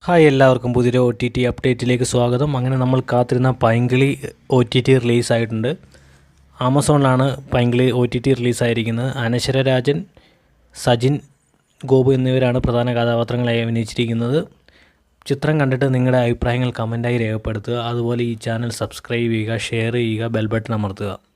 Hi എല്ലാവർക്കും പുതിയൊരു OTT അപ്ഡേറ്റിലേക്ക് സ്വാഗതം. അങ്ങനെ നമ്മൾ കാത്തിരുന്ന പൈങ്കിളി OTT റിലീസായിട്ടുണ്ട്. ആമസോണിലാണ് പൈങ്കിളി OTT റിലീസായിരിക്കുന്നത്. അനശ്വര രാജൻ, സജിൻ ഗോപു എന്നിവരാണ് പ്രധാന കഥാപാത്രങ്ങളായി അഭിനയിച്ചിരിക്കുന്നത്. ചിത്രം കണ്ടിട്ട് നിങ്ങളുടെ അഭിപ്രായങ്ങൾ കമൻറ്റായി രേഖപ്പെടുത്തുക. അതുപോലെ ഈ ചാനൽ സബ്സ്ക്രൈബ് ചെയ്യുക, ഷെയർ ചെയ്യുക, ബെൽ ബട്ടൺ അമർത്തുക.